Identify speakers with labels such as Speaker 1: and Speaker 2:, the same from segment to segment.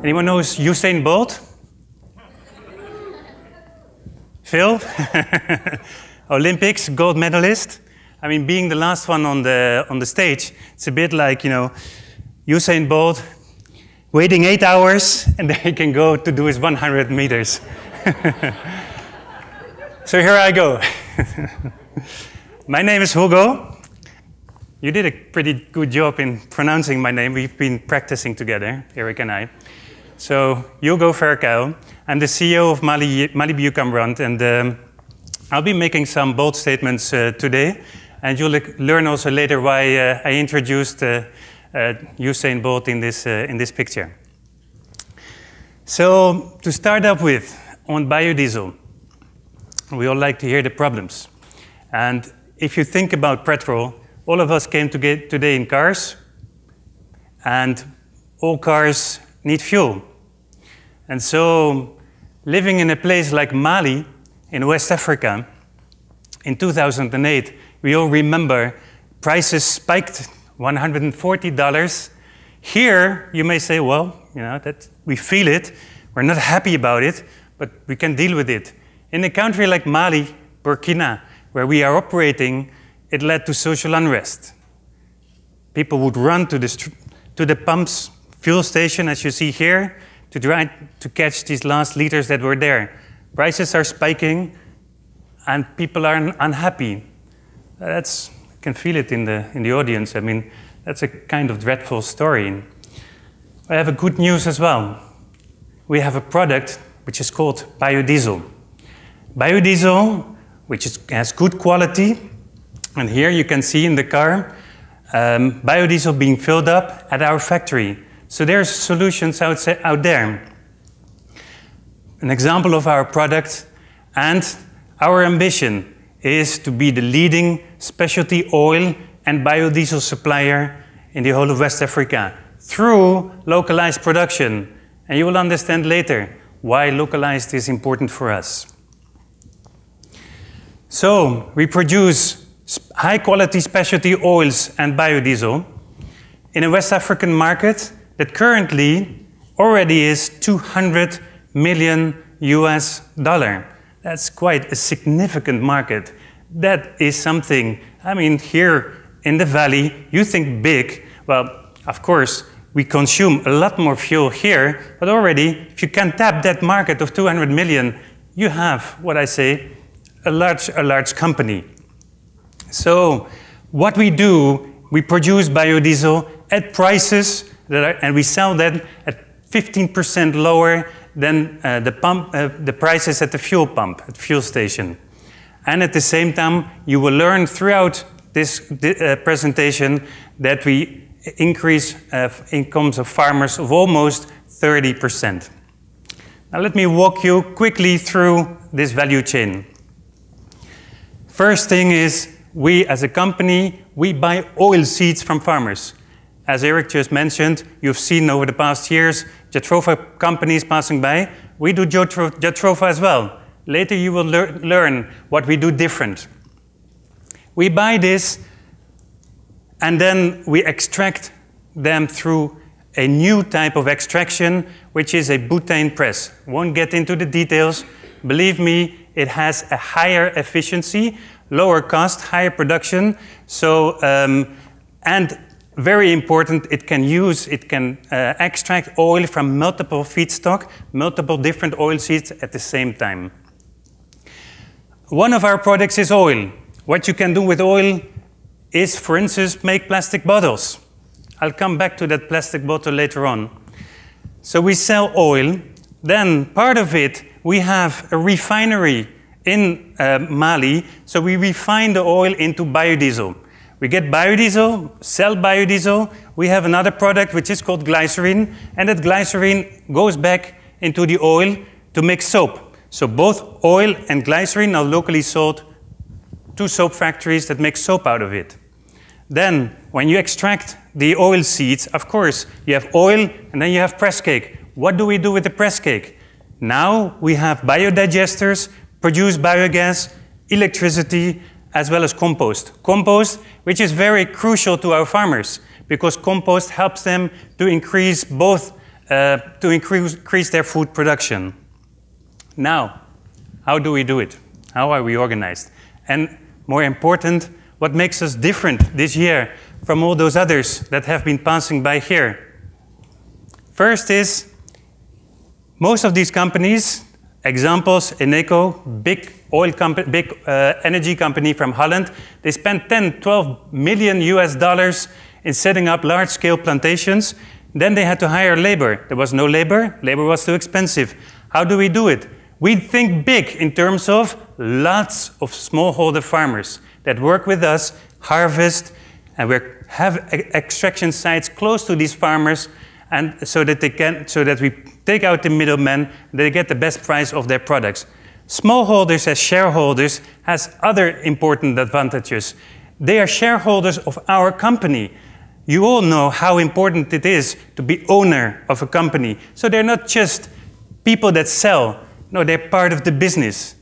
Speaker 1: Anyone knows Usain Bolt? Phil? Olympics, gold medalist. I mean, being the last one on the stage, it's a bit like, you know, Usain Bolt waiting 8 hours and then he can go to do his 100 meters. So here I go. My name is Hugo. You did a pretty good job in pronouncing my name. We've been practicing together, Eric and I. So, Hugo Verkujil. I'm the CEO of Mali Biocarburant, and I'll be making some bold statements today. And you'll learn also later why I introduced Usain Bolt in this picture. So, to start up with, on biodiesel, we all like to hear the problems. And if you think about petrol, all of us came today in cars, and all cars need fuel. And so, living in a place like Mali, in West Africa, in 2008, we all remember prices spiked $140. Here, you may say, well, you know, that we feel it, we're not happy about it, but we can deal with it. In a country like Mali, Burkina, where we are operating, it led to social unrest. People would run to the pumps, fuel station, as you see here, to try to catch these last liters that were there. Prices are spiking, and people are unhappy. I can feel it in the audience. I mean, that's a kind of dreadful story. I have a good news as well. We have a product which is called biodiesel. Biodiesel, which has good quality, and here you can see in the car biodiesel being filled up at our factory. So there's solutions out there. An example of our product, and our ambition is to be the leading specialty oil and biodiesel supplier in the whole of West Africa through localized production. And you will understand later why localized is important for us. So we produce high-quality specialty oils and biodiesel in a West African market that currently already is $200 million US. That's quite a significant market. That is something, I mean, here in the valley, you think big. Well, of course, we consume a lot more fuel here, but already, if you can tap that market of 200 million, you have, what I say, a large company. So, what we do, we produce biodiesel at prices and we sell them at 15% lower than the prices at the fuel pump, at the fuel station. And at the same time, you will learn throughout this presentation that we increase incomes of farmers of almost 30%. Now let me walk you quickly through this value chain. First thing is, we as a company, we buy oil seeds from farmers. As Eric just mentioned, you've seen over the past years, Jatropha companies passing by. We do Jatropha as well. Later you will learn what we do different. We buy this and then we extract them through a new type of extraction, which is a butane press. Won't get into the details. Believe me, it has a higher efficiency, lower cost, higher production. So, and very important, it can extract oil from multiple feedstock, multiple different oil seeds at the same time. One of our products is oil. What you can do with oil is, for instance, make plastic bottles. I'll come back to that plastic bottle later on. So we sell oil. Then part of it, we have a refinery in Mali. So we refine the oil into biodiesel. We get biodiesel, sell biodiesel. We have another product which is called glycerin. And that glycerin goes back into the oil to make soap. So both oil and glycerin are locally sold to soap factories that make soap out of it. Then, when you extract the oil seeds, of course, you have oil and then you have press cake. What do we do with the press cake? Now we have biodigesters, produce biogas, electricity, as well as compost. Compost, which is very crucial to our farmers, because compost helps them to increase both to increase their food production. Now, how do we do it? How are we organized? And more important, what makes us different this year from all those others that have been passing by here? First is, most of these companies, examples, Eneco, big energy company from Holland, they spent 10, 12 million US dollars in setting up large-scale plantations. Then they had to hire labor. There was no labor. Labor was too expensive. How do we do it? We think big in terms of lots of smallholder farmers that work with us, harvest, and we have extraction sites close to these farmers, and so that we take out the middlemen, they get the best price of their products. Smallholders as shareholders has other important advantages. They are shareholders of our company. You all know how important it is to be owner of a company. So they're not just people that sell. No, they're part of the business.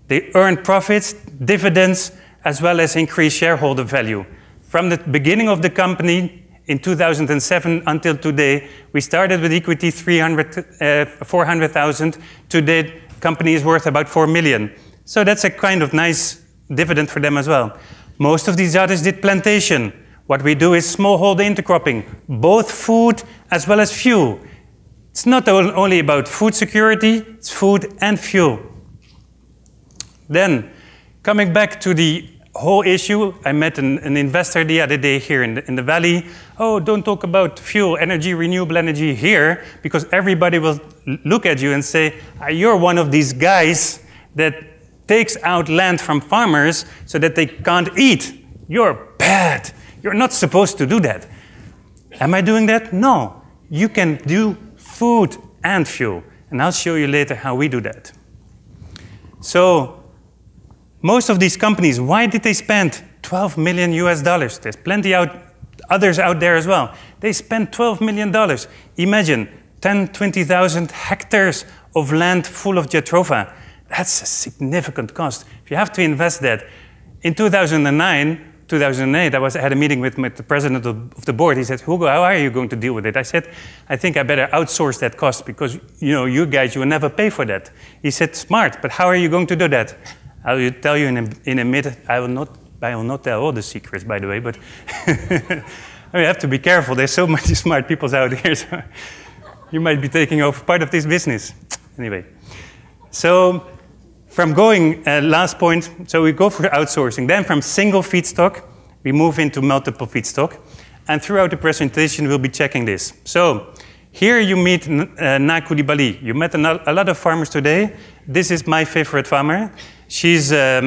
Speaker 1: They earn profits, dividends, as well as increase shareholder value. From the beginning of the company in 2007 until today, we started with equity 400,000. Today, the company is worth about 4 million. So that's a kind of nice dividend for them as well. Most of these others did plantation. What we do is smallholder intercropping, both food as well as fuel. It's not only about food security, it's food and fuel. Then, coming back to the whole issue, I met an investor the other day here in the valley. Oh, don't talk about fuel, energy, renewable energy here, because everybody will look at you and say, you're one of these guys that takes out land from farmers so that they can't eat. You're bad. You're not supposed to do that. Am I doing that? No. You can do food and fuel. And I'll show you later how we do that. So, most of these companies, why did they spend 12 million US dollars? There's plenty others out there as well. They spent $12 million. Imagine 10, 20,000 hectares of land full of jatropha. That's a significant cost. If you have to invest that. In 2009, 2008, I had a meeting with the president of the board. He said, Hugo, how are you going to deal with it? I said, I think I better outsource that cost because, you guys, you will never pay for that. He said, smart, but how are you going to do that? I will tell you in a minute. I will not tell all the secrets, by the way, but you have to be careful. There's so many smart people out here. So you might be taking over part of this business. Anyway, so from going, last point, so we go for outsourcing. Then from single feedstock, we move into multiple feedstock. And throughout the presentation, we'll be checking this. So here you meet Naku Bali. You met a lot of farmers today. This is my favorite farmer. She's a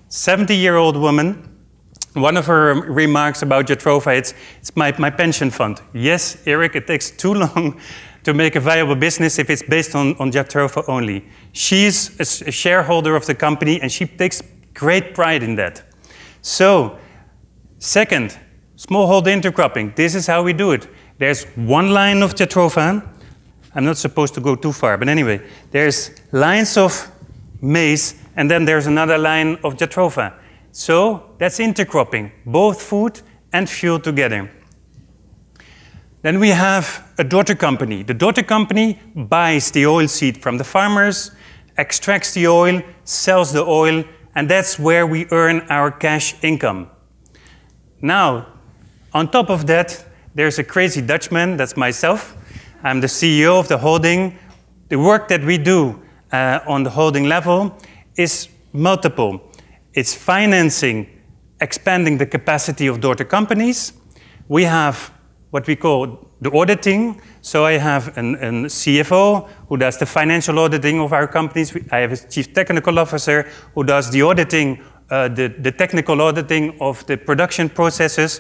Speaker 1: 70-year-old woman. One of her remarks about jatropha, it's my pension fund. Yes, Eric, it takes too long to make a viable business if it's based on jatropha only. She's a shareholder of the company and she takes great pride in that. So, second, smallholder intercropping. This is how we do it. There's one line of jatropha. I'm not supposed to go too far, but anyway, there's lines of maize and then there's another line of jatropha. So that's intercropping, both food and fuel together. Then we have a daughter company. The daughter company buys the oilseed from the farmers, extracts the oil, sells the oil, and that's where we earn our cash income. Now, on top of that, there's a crazy Dutchman, that's myself. I'm the CEO of the holding. The work that we do on the holding level is multiple. It's financing, expanding the capacity of daughter companies. We have what we call the auditing. So I have a CFO who does the financial auditing of our companies. I have a chief technical officer who does the auditing, the technical auditing of the production processes.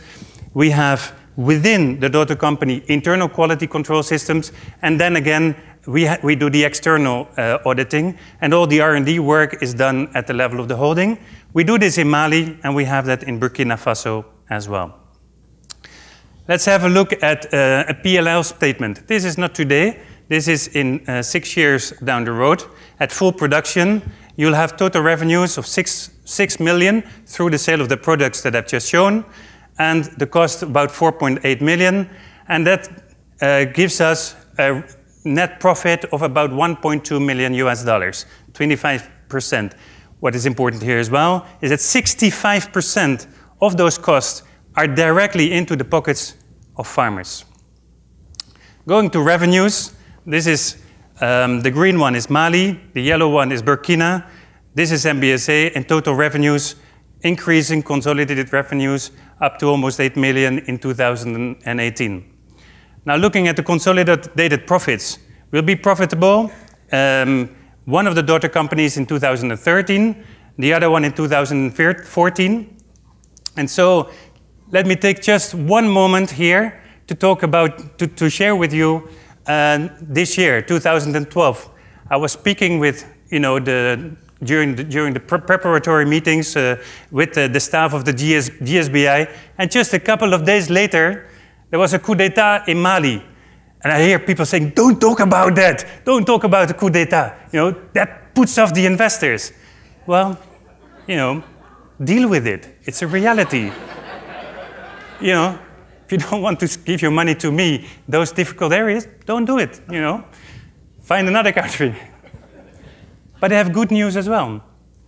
Speaker 1: We have within the daughter company internal quality control systems, and then again we do the external auditing, and all the R&D work is done at the level of the holding. We do this in Mali, and we have that in Burkina Faso as well. Let's have a look at a PLL statement. This is not today. This is in 6 years down the road. At full production, you'll have total revenues of 6 million through the sale of the products that I've just shown, and the cost about 4.8 million. And that gives us a net profit of about 1.2 million US dollars, 25%. What is important here as well is that 65% of those costs are directly into the pockets of farmers. Going to revenues, this is the green one is Mali, the yellow one is Burkina, this is MBSA, and total revenues, increasing consolidated revenues up to almost 8 million in 2018. Now looking at the consolidated profits, we'll be profitable. One of the daughter companies in 2013, the other one in 2014. And so let me take just one moment here to talk about, to share with you this year, 2012. I was speaking with, during the preparatory meetings with the staff of the GSBI, and just a couple of days later, there was a coup d'etat in Mali. And I hear people saying, don't talk about that. Don't talk about the coup d'etat. That puts off the investors. Well, deal with it. It's a reality. If you don't want to give your money to me, those difficult areas, don't do it, Find another country. But I have good news as well,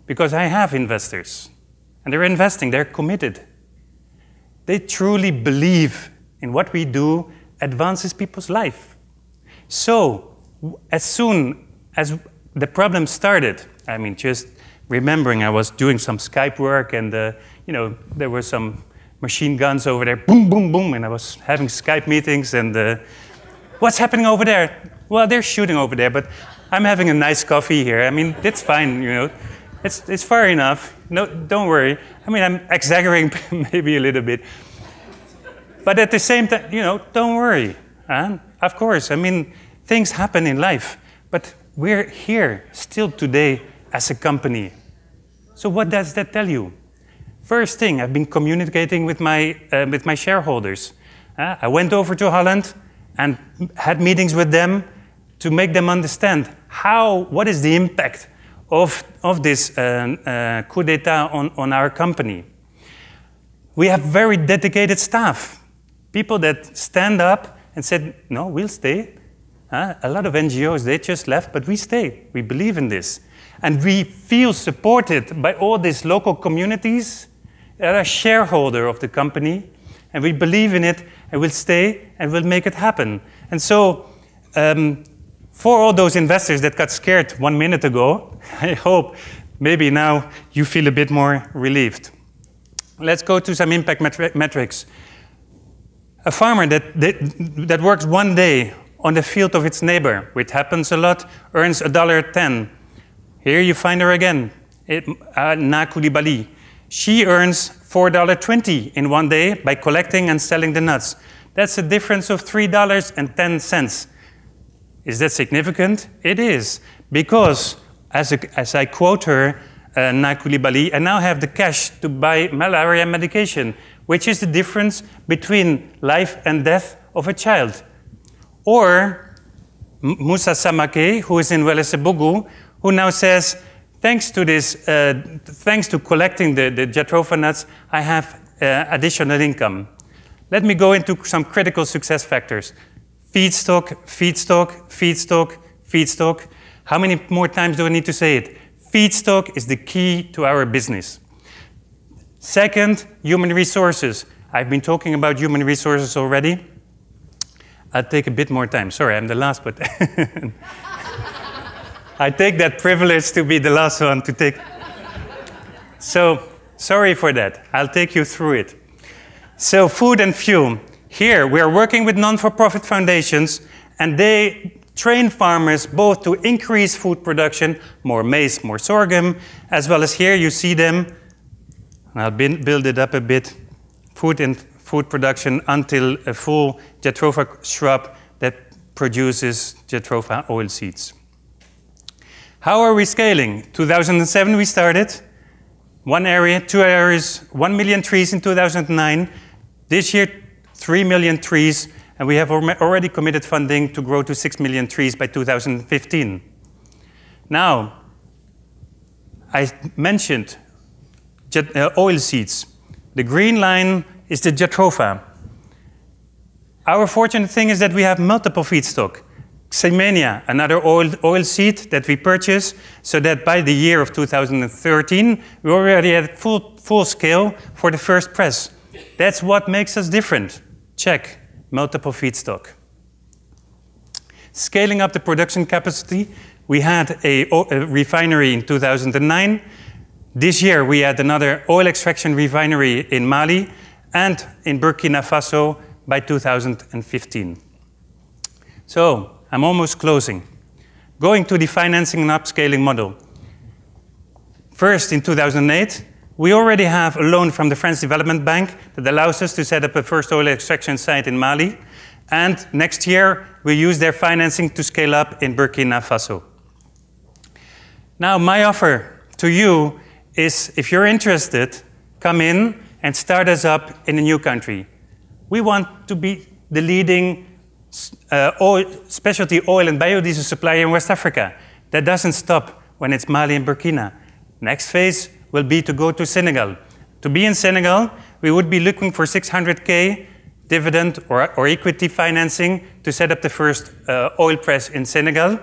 Speaker 1: because I have investors. And they're investing, they're committed. They truly believe in what we do advances people's life. So, as soon as the problem started, just remembering I was doing some Skype work and, there were some machine guns over there, boom, boom, boom, and I was having Skype meetings and what's happening over there? Well, they're shooting over there, but I'm having a nice coffee here. It's fine, It's far enough. No, don't worry. I'm exaggerating maybe a little bit. But at the same time, don't worry. Of course, things happen in life. But we're here still today as a company. So what does that tell you? First thing, I've been communicating with my shareholders. I went over to Holland and had meetings with them to make them understand what is the impact of this coup d'etat on our company. We have very dedicated staff. People that stand up and said, no, we'll stay. A lot of NGOs, they just left, but we stay. We believe in this. And we feel supported by all these local communities that are shareholder of the company. And we believe in it, and we'll stay, and we'll make it happen. And so, for all those investors that got scared 1 minute ago, I hope maybe now you feel a bit more relieved. Let's go to some impact metrics. A farmer that works 1 day on the field of its neighbor, which happens a lot, earns $1.10. Here you find her again, Na Coulibaly. She earns $4.20 in 1 day by collecting and selling the nuts. That's a difference of $3.10. Is that significant? It is, because as I quote her, Na Coulibaly, I now have the cash to buy malaria medication, which is the difference between life and death of a child. Or Moussa Samake, who is in Welesebugu, who now says, thanks to collecting the jatropha nuts, I have additional income. Let me go into some critical success factors. Feedstock, feedstock, feedstock, feedstock. How many more times do I need to say it? Feedstock is the key to our business. Second, human resources. I've been talking about human resources already. I'll take a bit more time. Sorry, I'm the last, but I take that privilege to be the last one to take. So, sorry for that. I'll take you through it. So, food and fuel. Here, we are working with non-for-profit foundations, and they train farmers both to increase food production, more maize, more sorghum, as well as here you see them. I'll build it up a bit. Food production until a full jatropha shrub that produces jatropha oil seeds. How are we scaling? 2007 we started. 1 area, 2 areas, 1 million trees in 2009. This year, 3 million trees, and we have already committed funding to grow to 6 million trees by 2015. Now, I mentioned oil seeds. The green line is the jatropha. Our fortunate thing is that we have multiple feedstock. Ximenia, another oil seed that we purchase, so that by the year of 2013, we already had full scale for the first press. That's what makes us different. Check, multiple feedstock. Scaling up the production capacity, we had a refinery in 2009. This year we had another oil extraction refinery in Mali and in Burkina Faso by 2015. So, I'm almost closing. Going to the financing and upscaling model. First, in 2008, we already have a loan from the French Development Bank that allows us to set up a first oil extraction site in Mali. And next year, we use their financing to scale up in Burkina Faso. Now, my offer to you is, if you're interested, come in and start us up in a new country. We want to be the leading specialty oil and biodiesel supplier in West Africa. That doesn't stop when it's Mali and Burkina. Next phase will be to go to Senegal. To be in Senegal, we would be looking for 600K dividend or equity financing to set up the first oil press in Senegal.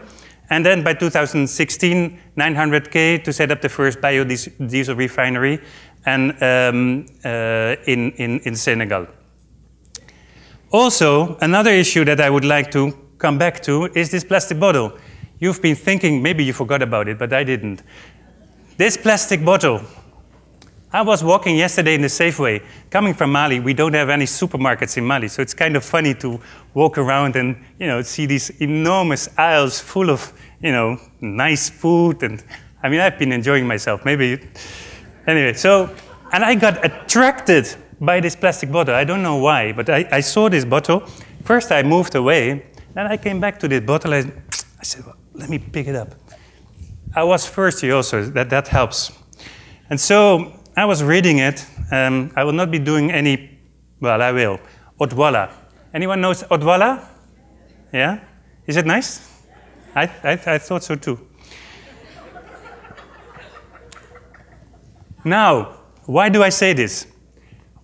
Speaker 1: And then by 2016, 900K to set up the first biodiesel refinery and, in Senegal. Also, another issue that I would like to come back to is this plastic bottle. You've been thinking, maybe you forgot about it, but I didn't. This plastic bottle. I was walking yesterday in the Safeway. Coming from Mali, we don't have any supermarkets in Mali, so it's kind of funny to walk around and see these enormous aisles full of nice food. And I mean, I've been enjoying myself. Maybe anyway. And I got attracted by this plastic bottle. I don't know why, but I saw this bottle. First, I moved away. Then I came back to this bottle. I said, well, let me pick it up. I was thirsty also. That helps. And so I was reading it. I will not be doing any, well, I will. Odwalla. Anyone knows Odwalla? Yeah? Is it nice? I thought so too. Now, why do I say this?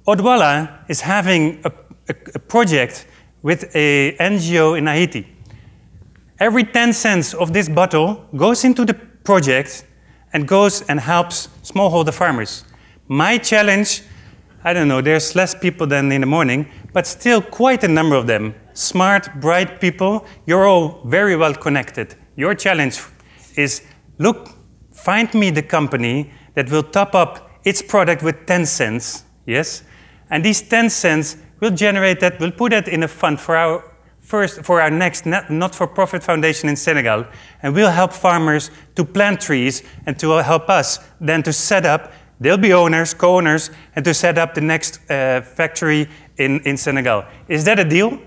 Speaker 1: Odwalla is having a project with an NGO in Haiti. Every 10 cents of this bottle goes into the project and goes and helps smallholder farmers. My challenge, I don't know, there's less people than in the morning, but still quite a number of them. Smart, bright people, you're all very well connected. Your challenge is, look, find me the company that will top up its product with 10 cents, yes? And these 10 cents will generate that, we'll put that in a fund for our next not-for-profit foundation in Senegal, and we'll help farmers to plant trees and to help us then to set up, they'll be owners, co-owners, and to set up the next factory in Senegal. Is that a deal?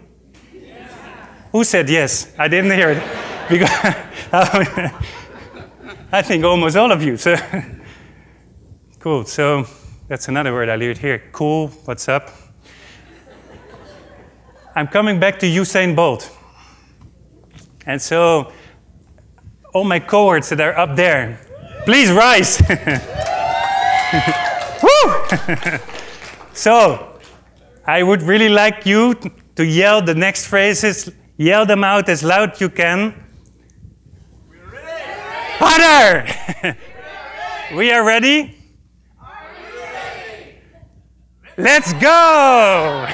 Speaker 1: Yes. Who said yes? I didn't hear it. Because I think almost all of you. So cool. So that's another word I learned here. Cool. What's up? I'm coming back to Usain Bolt. And so all my cohorts that are up there, please rise. Woo! So I would really like you to yell the next phrases, yell them out as loud as you can. We're ready. Harder! We are ready? Are you ready? Let's go!